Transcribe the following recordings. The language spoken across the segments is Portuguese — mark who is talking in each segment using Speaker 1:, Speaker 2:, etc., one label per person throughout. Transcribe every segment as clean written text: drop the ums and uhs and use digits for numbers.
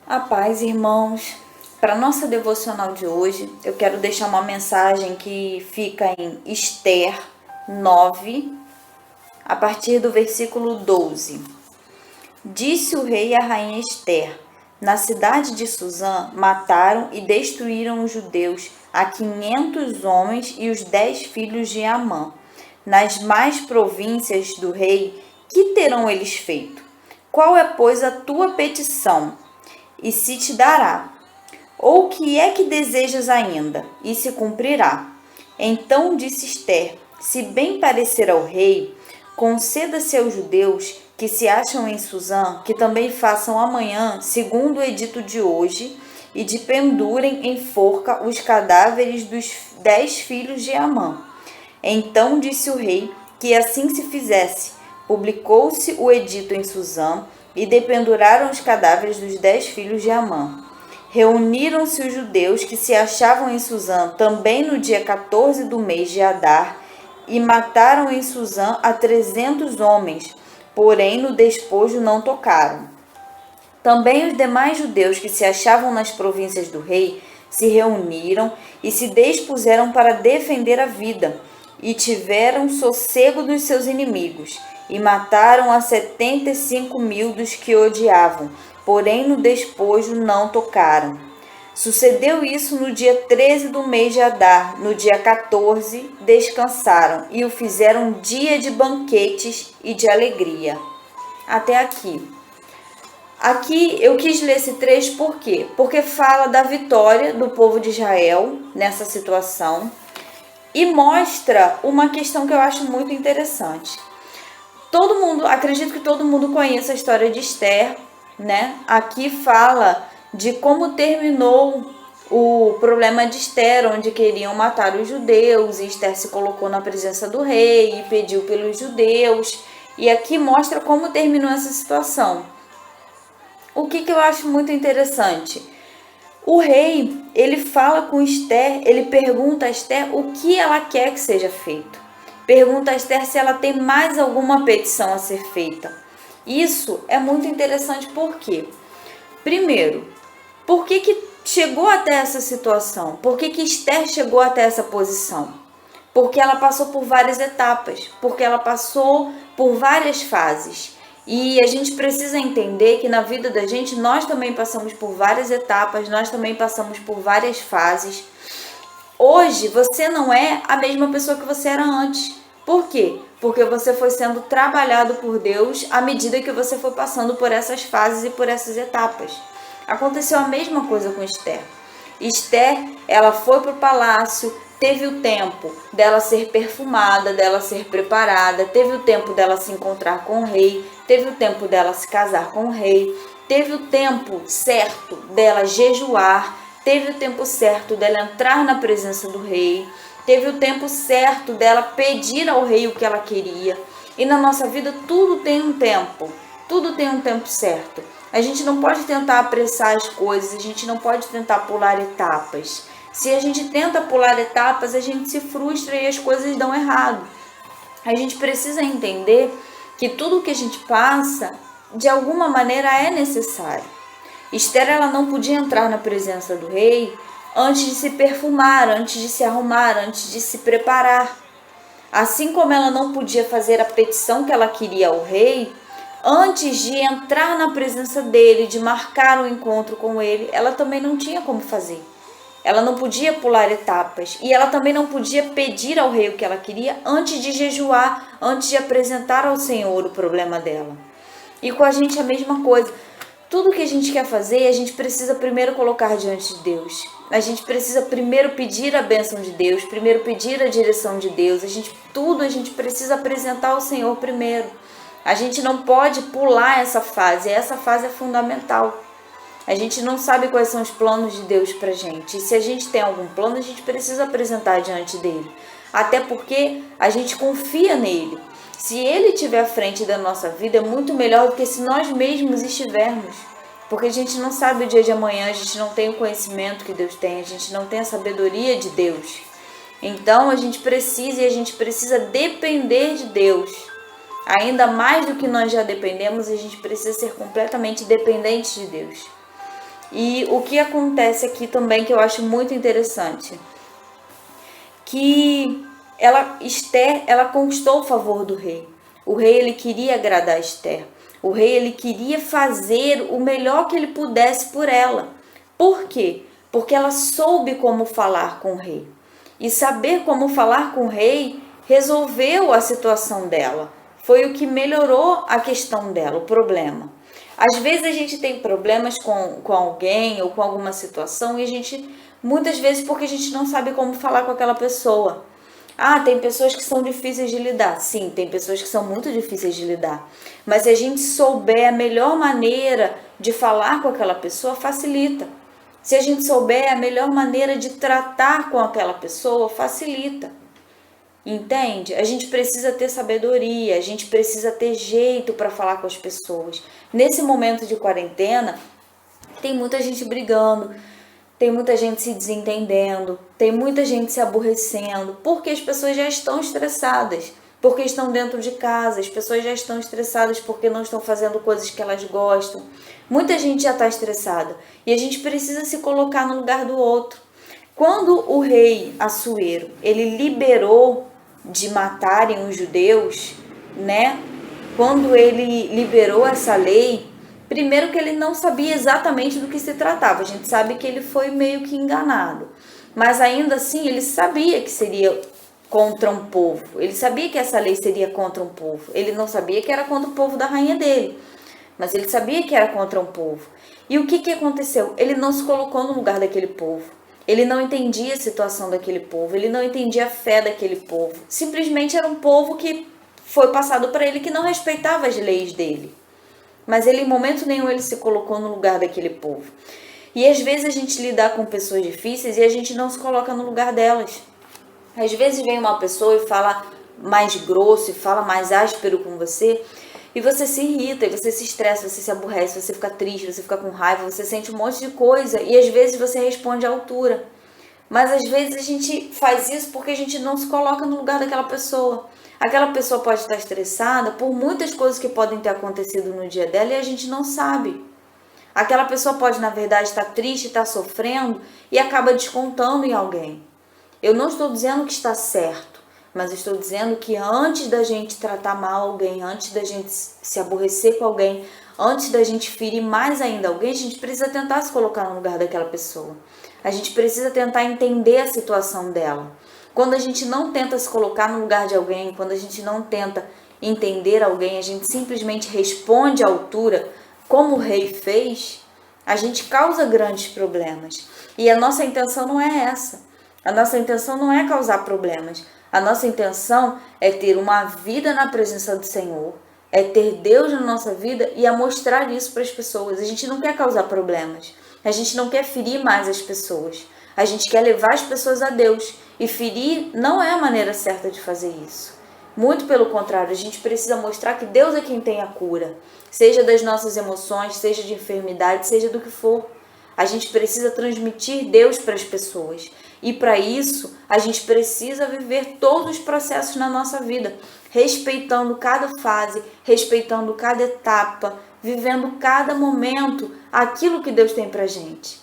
Speaker 1: A paz, irmãos. Para nossa devocional de hoje, eu quero deixar uma mensagem que fica em Esther 9, a partir do versículo 12. Disse o rei à rainha Esther: na cidade de Susã mataram e destruíram os judeus, a 500 homens e os 10 filhos de Amã. Nas mais províncias do rei, que terão eles feito? Qual é, pois, a tua petição? E se te dará. Ou que é que desejas ainda? E se cumprirá. Então disse Esther: se bem parecer ao rei, conceda-se aos judeus que se acham em Susã, que também façam amanhã, segundo o edito de hoje, e de pendurem em forca os cadáveres dos 10 filhos de Amã. Então disse o rei que assim se fizesse. Publicou-se o edito em Susã, e dependuraram os cadáveres dos 10 filhos de Amã. Reuniram-se os judeus que se achavam em Susã também no dia 14 do mês de Adar, e mataram em Susã a 300 homens, porém no despojo não tocaram. Também os demais judeus que se achavam nas províncias do rei se reuniram e se dispuseram para defender a vida, e tiveram sossego dos seus inimigos, e mataram a 75.000 dos que odiavam, porém no despojo não tocaram. Sucedeu isso no dia 13 do mês de Adar. No dia 14 descansaram e o fizeram dia de banquetes e de alegria. Até aqui. Aqui eu quis ler esse trecho por quê? Porque fala da vitória do povo de Israel nessa situação e mostra uma questão que eu acho muito interessante. Todo mundo, acredito que todo mundo conhece a história de Esther, né? Aqui fala de como terminou o problema de Esther, onde queriam matar os judeus, e Esther se colocou na presença do rei e pediu pelos judeus. E aqui mostra como terminou essa situação. O que eu acho muito interessante? O rei, ele fala com Esther, ele pergunta a Esther o que ela quer que seja feito. Pergunta a Esther se ela tem mais alguma petição a ser feita. Isso é muito interessante porque, primeiro, por que chegou até essa situação? Por que Esther chegou até essa posição? Porque ela passou por várias etapas, porque ela passou por várias fases. E a gente precisa entender que na vida da gente nós também passamos por várias etapas, nós também passamos por várias fases. Hoje você não é a mesma pessoa que você era antes. Por quê? Porque você foi sendo trabalhado por Deus à medida que você foi passando por essas fases e por essas etapas. Aconteceu a mesma coisa com Esther. Esther, ela foi para o palácio, teve o tempo dela ser perfumada, dela ser preparada, teve o tempo dela se encontrar com o rei, teve o tempo dela se casar com o rei, teve o tempo certo dela jejuar, teve o tempo certo dela entrar na presença do rei, teve o tempo certo dela pedir ao rei o que ela queria. E na nossa vida tudo tem um tempo, tudo tem um tempo certo. A gente não pode tentar apressar as coisas, a gente não pode tentar pular etapas. Se a gente tenta pular etapas, a gente se frustra e as coisas dão errado. A gente precisa entender que tudo que a gente passa, de alguma maneira, é necessário. Esther, ela não podia entrar na presença do rei antes de se perfumar, antes de se arrumar, antes de se preparar. Assim como ela não podia fazer a petição que ela queria ao rei, antes de entrar na presença dele, de marcar um encontro com ele, ela também não tinha como fazer. Ela não podia pular etapas e ela também não podia pedir ao rei o que ela queria antes de jejuar, antes de apresentar ao Senhor o problema dela. E com a gente a mesma coisa. Tudo que a gente quer fazer, a gente precisa primeiro colocar diante de Deus. A gente precisa primeiro pedir a bênção de Deus, primeiro pedir a direção de Deus. Tudo a gente precisa apresentar ao Senhor primeiro. A gente não pode pular essa fase é fundamental. A gente não sabe quais são os planos de Deus pra gente. E se a gente tem algum plano, a gente precisa apresentar diante dele. Até porque a gente confia nele. Se ele estiver à frente da nossa vida, é muito melhor do que se nós mesmos estivermos. Porque a gente não sabe o dia de amanhã, a gente não tem o conhecimento que Deus tem, a gente não tem a sabedoria de Deus. Então a gente precisa depender de Deus. Ainda mais do que nós já dependemos, a gente precisa ser completamente dependente de Deus. E o que acontece aqui também, que eu acho muito interessante, que Esther, ela conquistou o favor do rei. O rei, ele queria agradar Esther. O rei, ele queria fazer o melhor que ele pudesse por ela. Por quê? Porque ela soube como falar com o rei. E saber como falar com o rei resolveu a situação dela. Foi o que melhorou a questão dela, o problema. Às vezes a gente tem problemas com alguém ou com alguma situação e a gente, muitas vezes, porque a gente não sabe como falar com aquela pessoa. Ah, tem pessoas que são difíceis de lidar. Sim, tem pessoas que são muito difíceis de lidar. Mas se a gente souber a melhor maneira de falar com aquela pessoa, facilita. Se a gente souber a melhor maneira de tratar com aquela pessoa, facilita. Entende? A gente precisa ter sabedoria, a gente precisa ter jeito para falar com as pessoas. Nesse momento de quarentena, tem muita gente brigando, tem muita gente se desentendendo, tem muita gente se aborrecendo, porque as pessoas já estão estressadas, porque estão dentro de casa, as pessoas já estão estressadas porque não estão fazendo coisas que elas gostam. Muita gente já está estressada e a gente precisa se colocar no lugar do outro. Quando o rei Assuero, ele liberou de matarem os judeus, né? Quando ele liberou essa lei, primeiro que ele não sabia exatamente do que se tratava. A gente sabe que ele foi meio que enganado. Mas ainda assim, ele sabia que seria contra um povo. Ele sabia que essa lei seria contra um povo. Ele não sabia que era contra o povo da rainha dele. Mas ele sabia que era contra um povo. E o que aconteceu? Ele não se colocou no lugar daquele povo. Ele não entendia a situação daquele povo, ele não entendia a fé daquele povo. Simplesmente era um povo que foi passado para ele que não respeitava as leis dele. Mas ele, em momento nenhum, ele se colocou no lugar daquele povo. E às vezes a gente lida com pessoas difíceis e a gente não se coloca no lugar delas. Às vezes vem uma pessoa e fala mais grosso, e fala mais áspero com você, e você se irrita, e você se estressa, você se aborrece, você fica triste, você fica com raiva, você sente um monte de coisa e às vezes você responde à altura. Mas às vezes a gente faz isso porque a gente não se coloca no lugar daquela pessoa. Aquela pessoa pode estar estressada por muitas coisas que podem ter acontecido no dia dela e a gente não sabe. Aquela pessoa pode, na verdade, estar triste, estar sofrendo e acaba descontando em alguém. Eu não estou dizendo que está certo. Mas estou dizendo que antes da gente tratar mal alguém, antes da gente se aborrecer com alguém, antes da gente ferir mais ainda alguém, a gente precisa tentar se colocar no lugar daquela pessoa. A gente precisa tentar entender a situação dela. Quando a gente não tenta se colocar no lugar de alguém, quando a gente não tenta entender alguém, a gente simplesmente responde à altura, como o rei fez, a gente causa grandes problemas. E a nossa intenção não é essa. A nossa intenção não é causar problemas. A nossa intenção é ter uma vida na presença do Senhor, é ter Deus na nossa vida e a mostrar isso para as pessoas. A gente não quer causar problemas, a gente não quer ferir mais as pessoas, a gente quer levar as pessoas a Deus. E ferir não é a maneira certa de fazer isso. Muito pelo contrário, a gente precisa mostrar que Deus é quem tem a cura, seja das nossas emoções, seja de enfermidade, seja do que for. A gente precisa transmitir Deus para as pessoas. E para isso, a gente precisa viver todos os processos na nossa vida, respeitando cada fase, respeitando cada etapa, vivendo cada momento aquilo que Deus tem para a gente.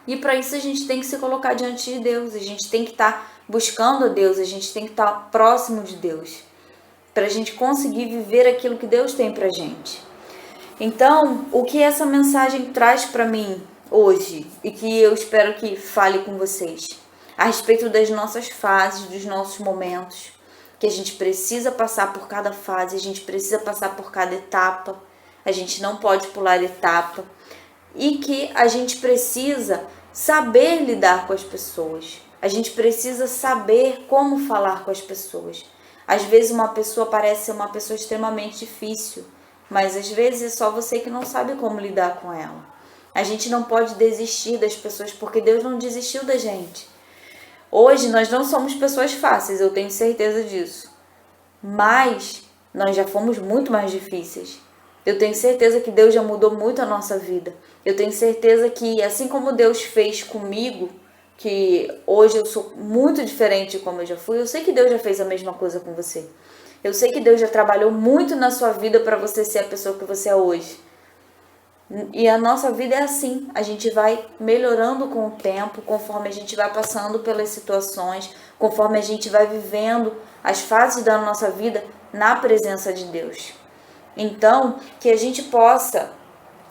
Speaker 1: E para isso a gente tem que se colocar diante de Deus, a gente tem que estar buscando a Deus, a gente tem que estar próximo de Deus, para a gente conseguir viver aquilo que Deus tem para a gente. Então, o que essa mensagem traz para mim hoje e que eu espero que fale com vocês a respeito das nossas fases, dos nossos momentos, que a gente precisa passar por cada fase, a gente precisa passar por cada etapa, a gente não pode pular etapa e que a gente precisa saber lidar com as pessoas, a gente precisa saber como falar com as pessoas. Às vezes uma pessoa parece ser uma pessoa extremamente difícil, mas às vezes é só você que não sabe como lidar com ela. A gente não pode desistir das pessoas porque Deus não desistiu da gente. Hoje nós não somos pessoas fáceis, eu tenho certeza disso. Mas nós já fomos muito mais difíceis. Eu tenho certeza que Deus já mudou muito a nossa vida. Eu tenho certeza que assim como Deus fez comigo, que hoje eu sou muito diferente de como eu já fui, eu sei que Deus já fez a mesma coisa com você. Eu sei que Deus já trabalhou muito na sua vida para você ser a pessoa que você é hoje. E a nossa vida é assim, a gente vai melhorando com o tempo, conforme a gente vai passando pelas situações, conforme a gente vai vivendo as fases da nossa vida na presença de Deus. Então, que a gente possa,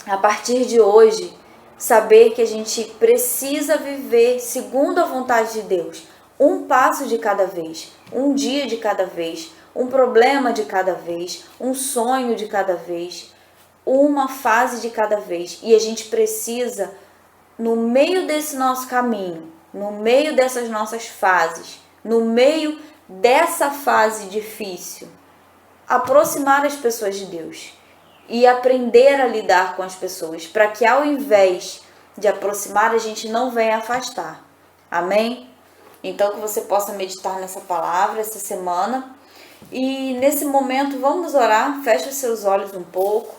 Speaker 1: a partir de hoje, saber que a gente precisa viver segundo a vontade de Deus, um passo de cada vez, um dia de cada vez, um problema de cada vez, um sonho de cada vez, uma fase de cada vez. E a gente precisa, no meio desse nosso caminho, no meio dessas nossas fases, no meio dessa fase difícil, aproximar as pessoas de Deus e aprender a lidar com as pessoas, para que ao invés de aproximar, a gente não venha afastar. Amém? Então que você possa meditar nessa palavra essa semana. E nesse momento vamos orar. Feche os seus olhos um pouco.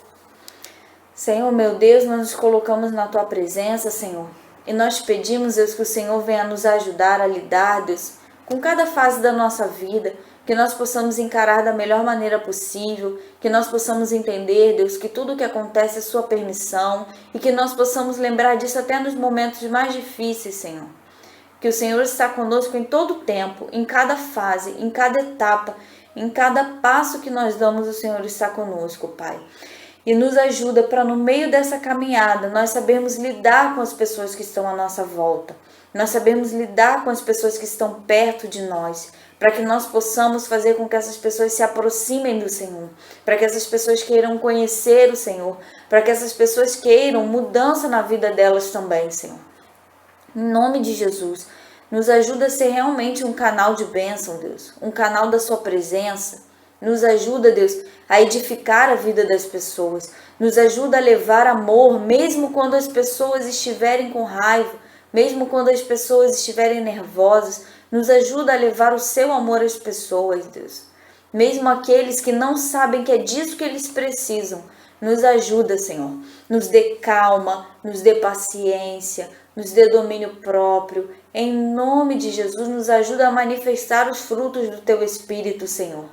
Speaker 1: Senhor, meu Deus, nós nos colocamos na Tua presença, Senhor. E nós pedimos, Deus, que o Senhor venha nos ajudar a lidar, Deus, com cada fase da nossa vida, que nós possamos encarar da melhor maneira possível, que nós possamos entender, Deus, que tudo o que acontece é Sua permissão e que nós possamos lembrar disso até nos momentos mais difíceis, Senhor. Que o Senhor está conosco em todo o tempo, em cada fase, em cada etapa, em cada passo que nós damos, o Senhor está conosco, Pai. E nos ajuda para, no meio dessa caminhada, nós sabermos lidar com as pessoas que estão à nossa volta. Nós sabemos lidar com as pessoas que estão perto de nós, para que nós possamos fazer com que essas pessoas se aproximem do Senhor, para que essas pessoas queiram conhecer o Senhor, para que essas pessoas queiram mudança na vida delas também, Senhor. Em nome de Jesus, nos ajuda a ser realmente um canal de bênção, Deus, um canal da Sua presença. Nos ajuda, Deus, a edificar a vida das pessoas. Nos ajuda a levar amor, mesmo quando as pessoas estiverem com raiva, mesmo quando as pessoas estiverem nervosas. Nos ajuda a levar o Seu amor às pessoas, Deus. Mesmo aqueles que não sabem que é disso que eles precisam. Nos ajuda, Senhor. Nos dê calma, nos dê paciência, nos dê domínio próprio. Em nome de Jesus, nos ajuda a manifestar os frutos do Teu Espírito, Senhor.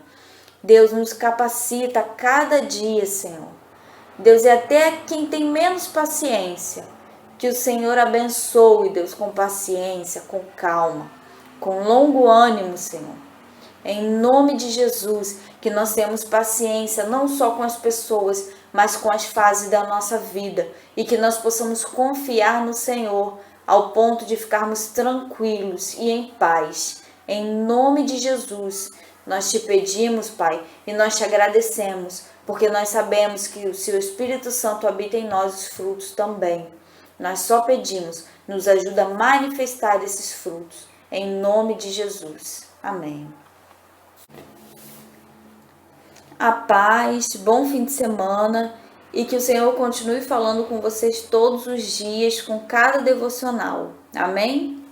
Speaker 1: Deus, nos capacita a cada dia, Senhor. Deus, e até quem tem menos paciência, que o Senhor abençoe, Deus, com paciência, com calma, com longo ânimo, Senhor. Em nome de Jesus, que nós temos paciência não só com as pessoas, mas com as fases da nossa vida, e que nós possamos confiar no Senhor ao ponto de ficarmos tranquilos e em paz. Em nome de Jesus, nós te pedimos, Pai, e nós te agradecemos, porque nós sabemos que se o Espírito Santo habita em nós, os frutos também. Nós só pedimos, nos ajuda a manifestar esses frutos, em nome de Jesus. Amém. A paz, bom fim de semana e que o Senhor continue falando com vocês todos os dias, com cada devocional. Amém?